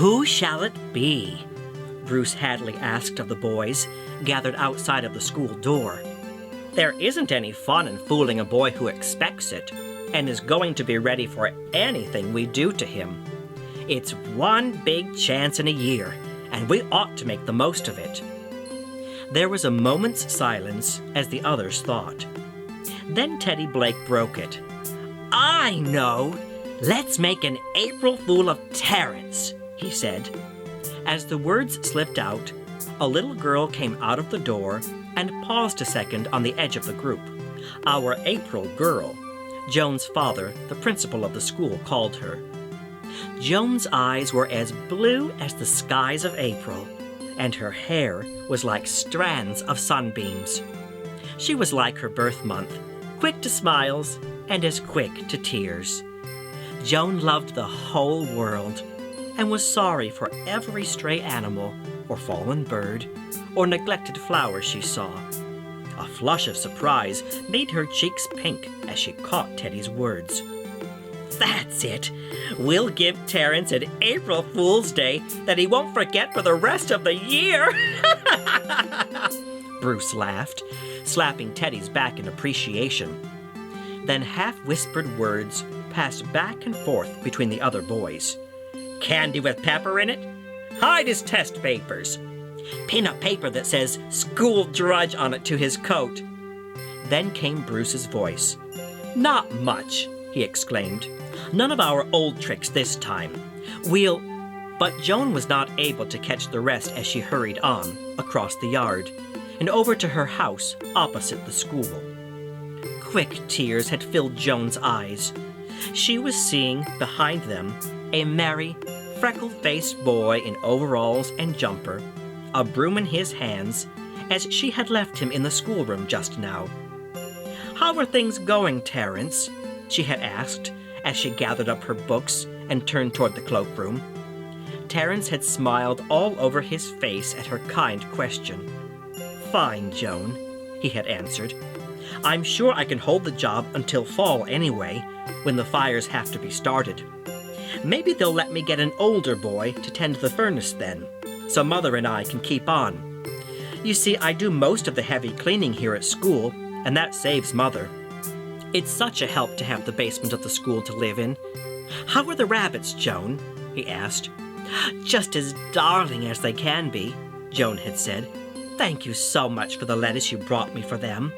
"Who shall it be?" Bruce Hadley asked of the boys, gathered outside of the school door. There isn't any fun in fooling a boy who expects it, and is going to be ready for anything we do to him. It's one big chance in a year, and we ought to make the most of it. There was a moment's silence as the others thought. Then Teddy Blake broke it. "I know! Let's make an April Fool of Terrence," he said. As the words slipped out, a little girl came out of the door and paused a second on the edge of the group. Our April girl, Joan's father, the principal of the school, called her. Joan's eyes were as blue as the skies of April, and her hair was like strands of sunbeams. She was like her birth month, quick to smiles and as quick to tears. Joan loved the whole world and was sorry for every stray animal or fallen bird or neglected flower she saw. A flush of surprise made her cheeks pink as she caught Teddy's words. "That's it! We'll give Terrence an April Fool's Day that he won't forget for the rest of the year!" Bruce laughed, slapping Teddy's back in appreciation. Then half-whispered words passed back and forth between the other boys. "Candy with pepper in it? Hide his test papers. Pin a paper that says school drudge on it to his coat." Then came Bruce's voice. "Not much," he exclaimed. "None of our old tricks this time. We'll—" But Joan was not able to catch the rest as she hurried on, across the yard, and over to her house opposite the school. Quick tears had filled Joan's eyes. She was seeing, behind them, a merry, freckle-faced boy in overalls and jumper, a broom in his hands, as she had left him in the schoolroom just now. "How are things going, Terrence?" she had asked, as she gathered up her books and turned toward the cloakroom. Terrence had smiled all over his face at her kind question. "Fine, Joan," he had answered. "I'm sure I can hold the job until fall anyway, when the fires have to be started. Maybe they'll let me get an older boy to tend the furnace then, so Mother and I can keep on. You see, I do most of the heavy cleaning here at school, and that saves Mother. It's such a help to have the basement of the school to live in. How are the rabbits, Joan?" he asked. "Just as darling as they can be," Joan had said. "Thank you so much for the lettuce you brought me for them."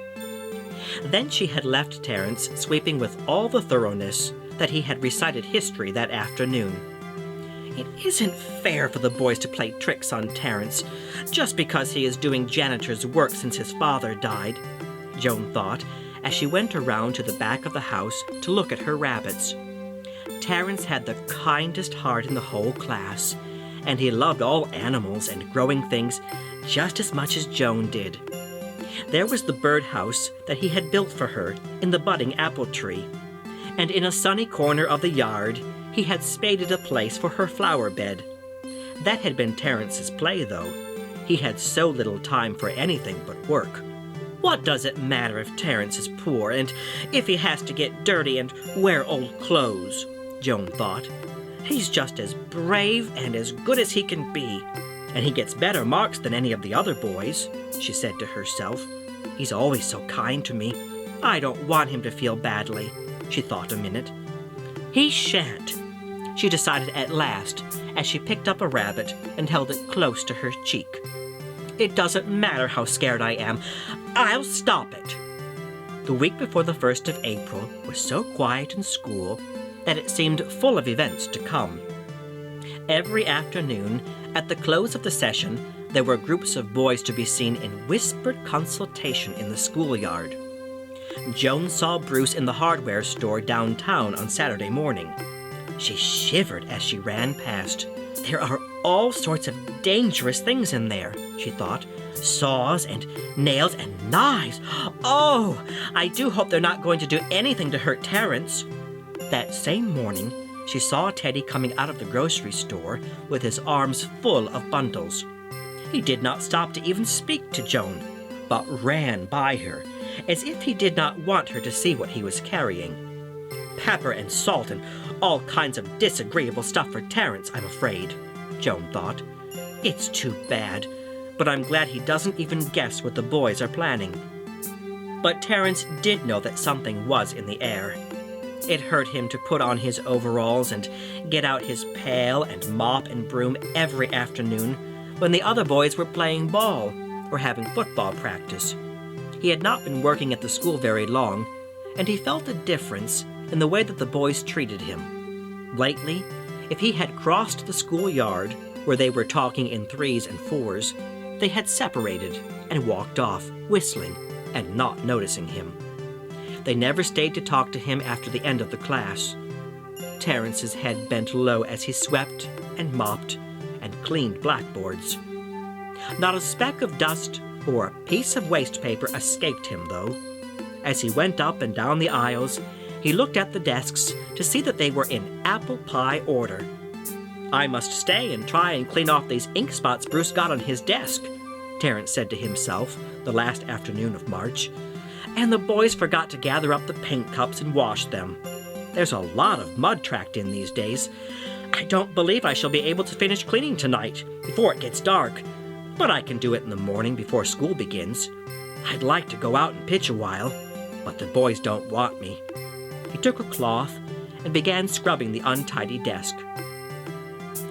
Then she had left Terrence sweeping with all the thoroughness that he had recited history that afternoon. It isn't fair for the boys to play tricks on Terrence just because he is doing janitor's work since his father died, Joan thought, as she went around to the back of the house to look at her rabbits. Terrence had the kindest heart in the whole class, and he loved all animals and growing things just as much as Joan did. There was the birdhouse that he had built for her in the budding apple tree, and in a sunny corner of the yard he had spaded a place for her flower bed. That had been Terrence's play, though. He had so little time for anything but work. What does it matter if Terrence is poor, and if he has to get dirty and wear old clothes? Joan thought. He's just as brave and as good as he can be, and he gets better marks than any of the other boys, she said to herself. He's always so kind to me. I don't want him to feel badly, she thought a minute. He shan't, she decided at last, as she picked up a rabbit and held it close to her cheek. It doesn't matter how scared I am. I'll stop it. The week before the 1st of April was so quiet in school that it seemed full of events to come. Every afternoon, at the close of the session, there were groups of boys to be seen in whispered consultation in the schoolyard. Joan saw Bruce in the hardware store downtown on Saturday morning. She shivered as she ran past. There are all sorts of dangerous things in there, she thought. Saws and nails and knives. Oh, I do hope they're not going to do anything to hurt Terrence. That same morning, she saw Teddy coming out of the grocery store with his arms full of bundles. He did not stop to even speak to Joan, but ran by her, as if he did not want her to see what he was carrying. Pepper and salt and all kinds of disagreeable stuff for Terrence, I'm afraid. Joan thought. It's too bad, but I'm glad he doesn't even guess what the boys are planning. But Terrence did know that something was in the air. It hurt him to put on his overalls and get out his pail and mop and broom every afternoon when the other boys were playing ball or having football practice. He had not been working at the school very long, and he felt a difference in the way that the boys treated him. Lately, if he had crossed the schoolyard where they were talking in threes and fours, they had separated and walked off, whistling and not noticing him. They never stayed to talk to him after the end of the class. Terrence's head bent low as he swept and mopped and cleaned blackboards. Not a speck of dust or a piece of waste paper escaped him, though. As he went up and down the aisles, he looked at the desks to see that they were in apple pie order. "I must stay and try and clean off these ink spots Bruce got on his desk," Terrence said to himself the last afternoon of March. "And the boys forgot to gather up the paint cups and wash them. There's a lot of mud tracked in these days. I don't believe I shall be able to finish cleaning tonight before it gets dark, but I can do it in the morning before school begins. I'd like to go out and pitch a while, but the boys don't want me." He took a cloth and began scrubbing the untidy desk.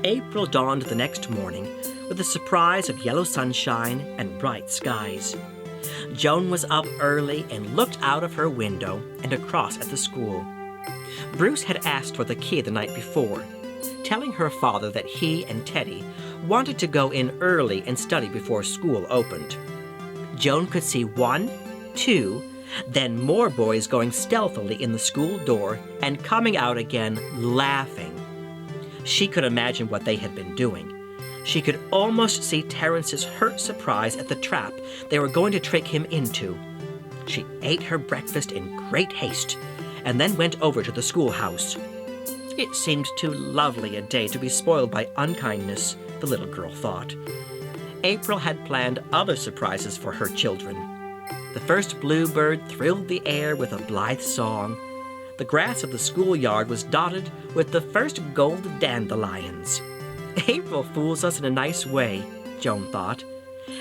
April dawned the next morning with a surprise of yellow sunshine and bright skies. Joan was up early and looked out of her window and across at the school. Bruce had asked for the key the night before, telling her father that he and Teddy wanted to go in early and study before school opened. Joan could see 1, 2, then more boys going stealthily in the school door and coming out again laughing. She could imagine what they had been doing. She could almost see Terrence's hurt surprise at the trap they were going to trick him into. She ate her breakfast in great haste and then went over to the schoolhouse. It seemed too lovely a day to be spoiled by unkindness, the little girl thought. April had planned other surprises for her children. The first bluebird thrilled the air with a blithe song. The grass of the schoolyard was dotted with the first gold dandelions. April fools us in a nice way, Joan thought.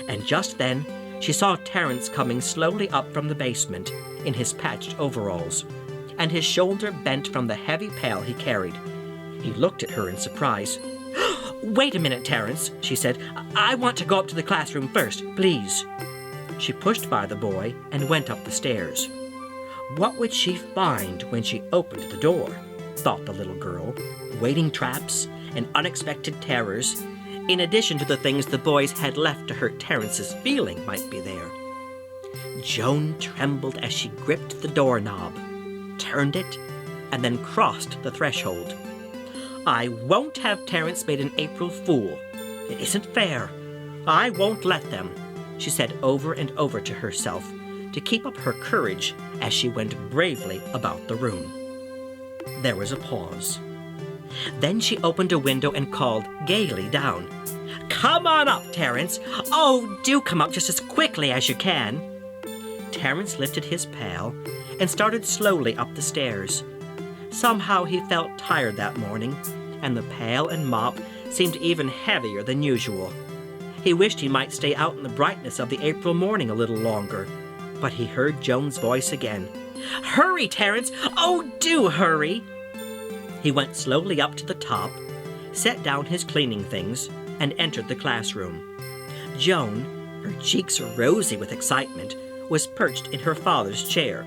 And just then, she saw Terrence coming slowly up from the basement in his patched overalls, and his shoulder bent from the heavy pail he carried. He looked at her in surprise. "Wait a minute, Terrence," she said. "I want to go up to the classroom first, please." She pushed by the boy and went up the stairs. What would she find when she opened the door, thought the little girl. Waiting traps and unexpected terrors, in addition to the things the boys had left to hurt Terrence's feeling, might be there. Joan trembled as she gripped the doorknob, turned it, and then crossed the threshold. "I won't have Terrence made an April Fool. It isn't fair. I won't let them," she said over and over to herself to keep up her courage as she went bravely about the room. There was a pause. Then she opened a window and called gaily down, "Come on up, Terrence! Oh, do come up just as quickly as you can!" Terrence lifted his pail and started slowly up the stairs. Somehow he felt tired that morning, and the pail and mop seemed even heavier than usual. He wished he might stay out in the brightness of the April morning a little longer, but he heard Joan's voice again. "Hurry, Terrence! Oh, do hurry!" He went slowly up to the top, set down his cleaning things, and entered the classroom. Joan, her cheeks rosy with excitement, was perched in her father's chair.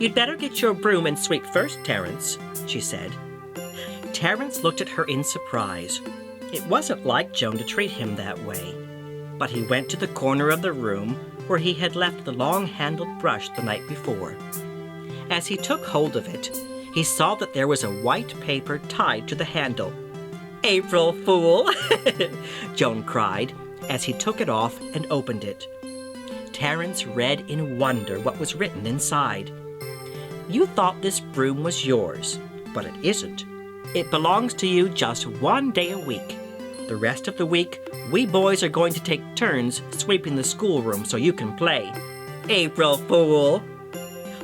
"You'd better get your broom and sweep first, Terrence," she said. Terrence looked at her in surprise. It wasn't like Joan to treat him that way. But he went to the corner of the room where he had left the long-handled brush the night before. As he took hold of it, he saw that there was a white paper tied to the handle. "April Fool!" Joan cried as he took it off and opened it. Terrence read in wonder what was written inside. "You thought this broom was yours, but it isn't. It belongs to you just 1 day a week. The rest of the week, we boys are going to take turns sweeping the schoolroom so you can play. April Fool!"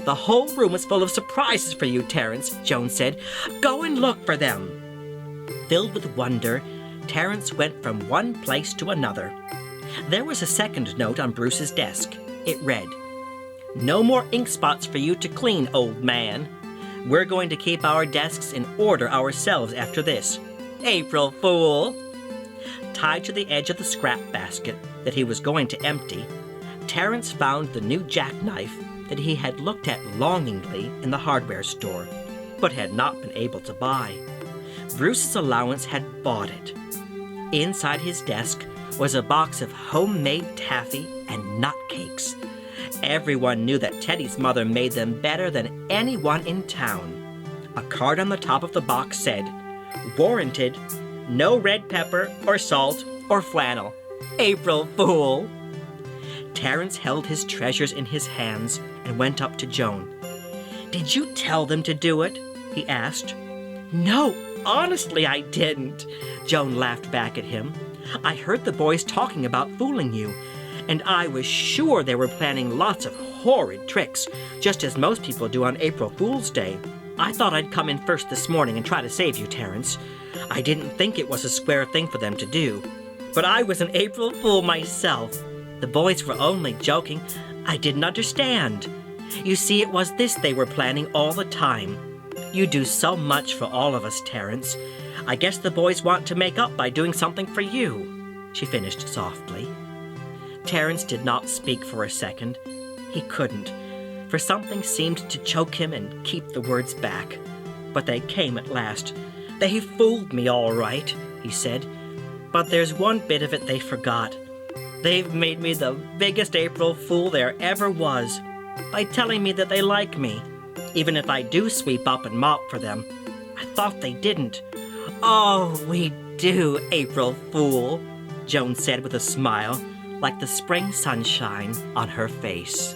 "The whole room is full of surprises for you, Terrence," Joan said. "Go and look for them." Filled with wonder, Terrence went from one place to another. There was a second note on Bruce's desk. It read, "No more ink spots for you to clean, old man. We're going to keep our desks in order ourselves after this. April Fool!" Tied to the edge of the scrap basket that he was going to empty, Terrence found the new jackknife that he had looked at longingly in the hardware store, but had not been able to buy. Bruce's allowance had bought it. Inside his desk was a box of homemade taffy and nut cakes. Everyone knew that Teddy's mother made them better than anyone in town. A card on the top of the box said, "Warranted, no red pepper or salt or flannel. April Fool!" Terrence held his treasures in his hands and went up to Joan. "Did you tell them to do it?" he asked. "No, honestly I didn't," Joan laughed back at him. "I heard the boys talking about fooling you, and I was sure they were planning lots of horrid tricks, just as most people do on April Fool's Day. I thought I'd come in first this morning and try to save you, Terrence. I didn't think it was a square thing for them to do. But I was an April Fool myself. The boys were only joking. I didn't understand. You see, it was this they were planning all the time. You do so much for all of us, Terrence. I guess the boys want to make up by doing something for you," she finished softly. Terrence did not speak for a second. He couldn't, for something seemed to choke him and keep the words back. But they came at last. "They fooled me all right," he said. "But there's one bit of it they forgot. They've made me the biggest April Fool there ever was by telling me that they like me, even if I do sweep up and mop for them. I thought they didn't." "Oh, we do, April Fool," Joan said with a smile, like the spring sunshine on her face.